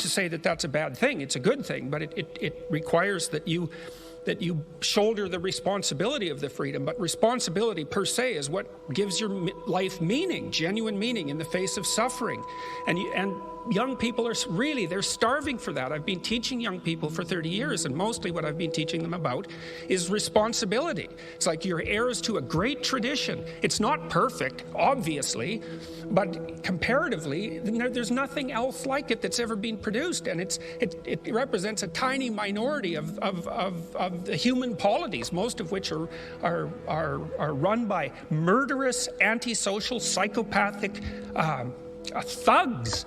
to say that that's a bad thing. It's a good thing, but it requires that you shoulder the responsibility of the freedom. But responsibility per se is what gives your life meaning, genuine meaning in the face of suffering. And young people are really, they're starving for that. I've been teaching young people for 30 years, and mostly what I've been teaching them about is responsibility. It's like you're heirs to a great tradition. It's not perfect, obviously, but comparatively, there's nothing else like it that's ever been produced, and it represents a tiny minority of the human polities, most of which are run by murderous, antisocial, psychopathic thugs.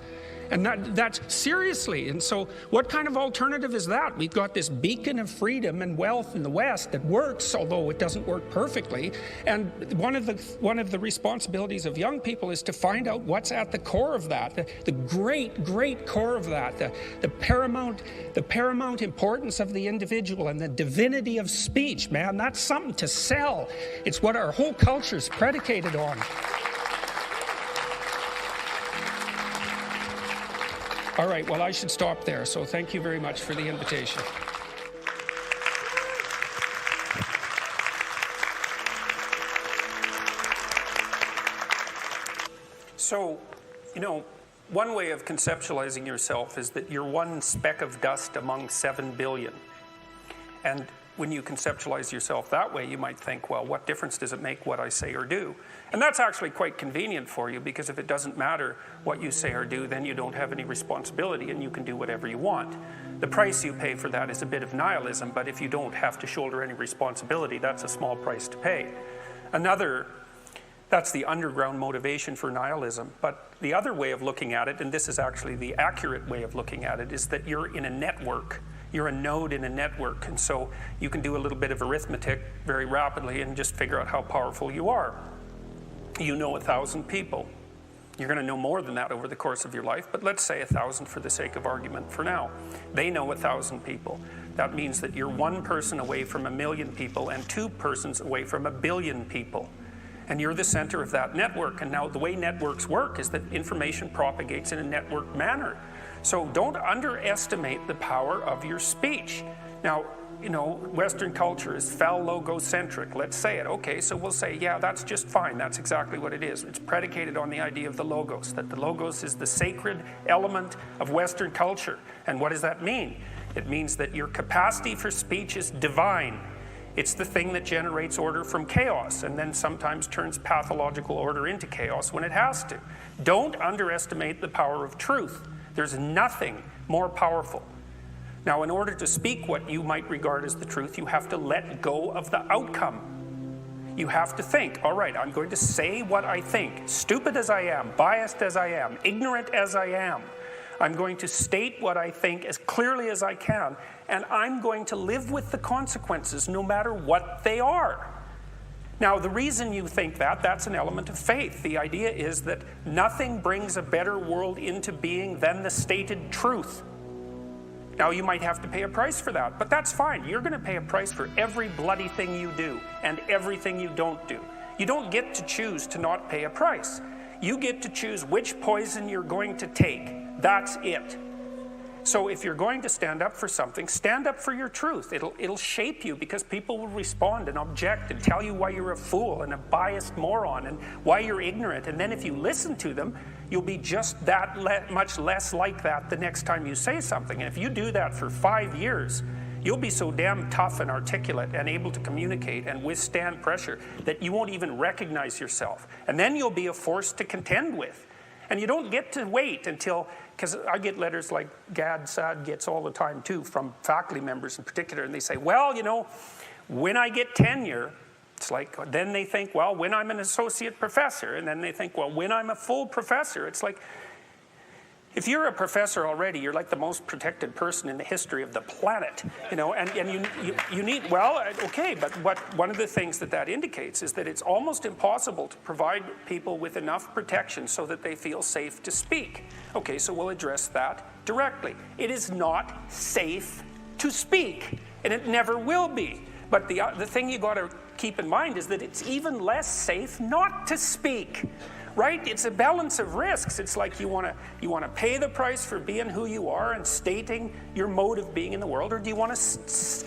And that's seriously. And so what kind of alternative is that? We've got this beacon of freedom and wealth in the West that works, although it doesn't work perfectly. And one of the responsibilities of young people is to find out what's at the core of that, the great core of that, the paramount importance of the individual and the divinity of speech. Man, that's something to sell. It's what our whole culture is predicated on. All right, well, I should stop there, so thank you very much for the invitation. So, one way of conceptualizing yourself is that you're one speck of dust among 7 billion. And when you conceptualize yourself that way, you might think, well, what difference does it make what I say or do? And that's actually quite convenient for you, because if it doesn't matter what you say or do, then you don't have any responsibility and you can do whatever you want. The price you pay for that is a bit of nihilism, but if you don't have to shoulder any responsibility, that's a small price to pay. That's the underground motivation for nihilism. But the other way of looking at it, and this is actually the accurate way of looking at it, is that you're in a network. You're a node in a network, and so you can do a little bit of arithmetic very rapidly and just figure out how powerful you are. You know 1,000 people. You're going to know more than that over the course of your life, but let's say 1,000 for the sake of argument for now. They know 1,000 people. That means that you're one person away from 1 million people and 2 persons away from 1 billion people. And you're the center of that network. And now the way networks work is that information propagates in a network manner. So don't underestimate the power of your speech. Now, Western culture is phallogocentric. Let's say it. Okay, so we'll say, yeah, that's just fine. That's exactly what it is. It's predicated on the idea of the logos, that the logos is the sacred element of Western culture. And what does that mean? It means that your capacity for speech is divine. It's the thing that generates order from chaos and then sometimes turns pathological order into chaos when it has to. Don't underestimate the power of truth. There's nothing more powerful. Now, in order to speak what you might regard as the truth, you have to let go of the outcome. You have to think, all right, I'm going to say what I think, stupid as I am, biased as I am, ignorant as I am. I'm going to state what I think as clearly as I can, and I'm going to live with the consequences no matter what they are. Now, the reason you think that's an element of faith. The idea is that nothing brings a better world into being than the stated truth. Now, you might have to pay a price for that, but that's fine. You're going to pay a price for every bloody thing you do and everything you don't do. You don't get to choose to not pay a price. You get to choose which poison you're going to take. That's it. So if you're going to stand up for something, stand up for your truth. It'll shape you, because people will respond and object and tell you why you're a fool and a biased moron and why you're ignorant. And then if you listen to them, you'll be just that much less like that the next time you say something. And if you do that for 5 years, you'll be so damn tough and articulate and able to communicate and withstand pressure that you won't even recognize yourself. And then you'll be a force to contend with. And you don't get to wait until, because I get letters like Gad Saad gets all the time too, from faculty members in particular, and they say, well, when I get tenure, it's like, then they think, well, when I'm an associate professor, and then they think, well, when I'm a full professor. It's like, if you're a professor already, you're like the most protected person in the history of the planet, and you need, well, okay, but one of the things that indicates is that it's almost impossible to provide people with enough protection so that they feel safe to speak. Okay, so we'll address that directly. It is not safe to speak, and it never will be. But the thing you got to keep in mind is that it's even less safe not to speak. right? It's a balance of risks. It's like you want to pay the price for being who you are and stating your mode of being in the world, or do you want to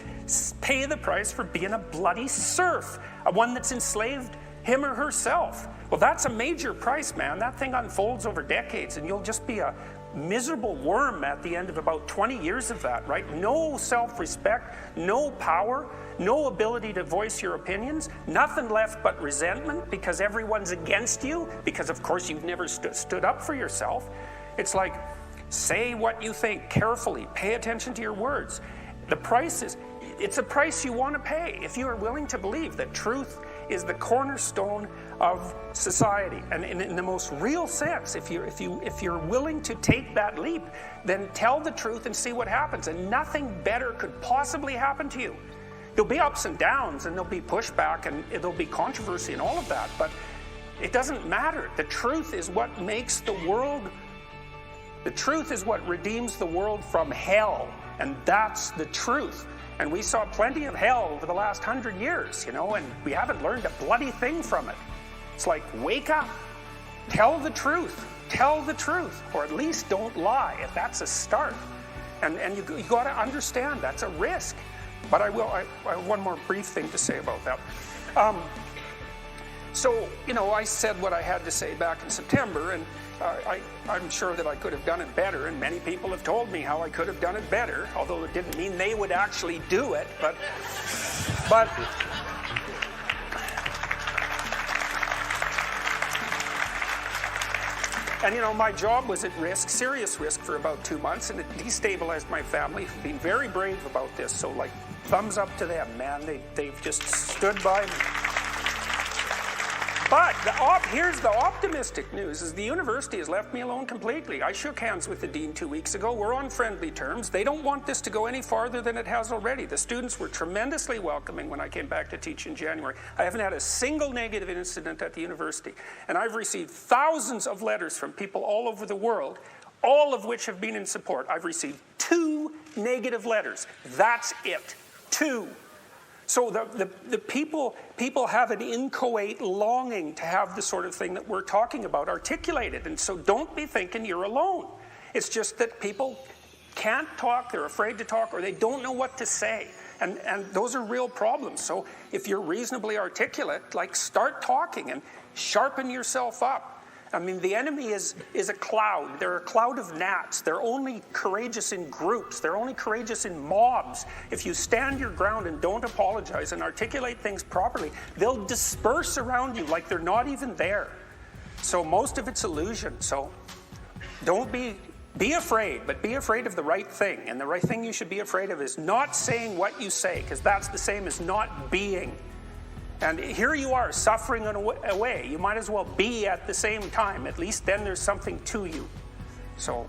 pay the price for being a bloody serf, one that's enslaved him or herself? Well, that's a major price, man. That thing unfolds over decades, and you'll just be a miserable worm at the end of about 20 years of that, right? No self-respect, no power, no ability to voice your opinions, nothing left but resentment because everyone's against you, because of course you've never stood up for yourself. It's like, say what you think carefully, pay attention to your words. The price is, it's a price you want to pay if you are willing to believe that truth is the cornerstone of society. And in the most real sense, if you're willing to take that leap, then tell the truth and see what happens. And nothing better could possibly happen to you. There'll be ups and downs, and there'll be pushback, and there'll be controversy and all of that, but it doesn't matter. The truth is what makes the world, the truth is what redeems the world from hell, and that's the truth. And we saw plenty of hell over the last 100 years, and we haven't learned a bloody thing from it. It's like, wake up, tell the truth, or at least don't lie, if that's a start. And you got to understand that's a risk. But I have one more brief thing to say about that. So, I said what I had to say back in September, and I'm sure that I could have done it better, and many people have told me how I could have done it better, although it didn't mean they would actually do it, but and my job was at risk, serious risk, for about 2 months, and it destabilized my family, who've been very brave about this, so thumbs up to them, man. They've just stood by me. But here's the optimistic news, is the university has left me alone completely. I shook hands with the dean 2 weeks ago. We're on friendly terms. They don't want this to go any farther than it has already. The students were tremendously welcoming when I came back to teach in January. I haven't had a single negative incident at the university. And I've received thousands of letters from people all over the world, all of which have been in support. I've received 2 negative letters. That's it. 2. So the people have an inchoate longing to have the sort of thing that we're talking about articulated. And so don't be thinking you're alone. It's just that people can't talk, they're afraid to talk, or they don't know what to say. And those are real problems. So if you're reasonably articulate, start talking and sharpen yourself up. I mean, the enemy is a cloud. They're a cloud of gnats. They're only courageous in groups. They're only courageous in mobs. If you stand your ground and don't apologize and articulate things properly, they'll disperse around you like they're not even there. So most of it's illusion. So don't be afraid, but be afraid of the right thing. And the right thing you should be afraid of is not saying what you say, because that's the same as not being. And here you are, suffering away. You might as well be at the same time. At least then there's something to you. So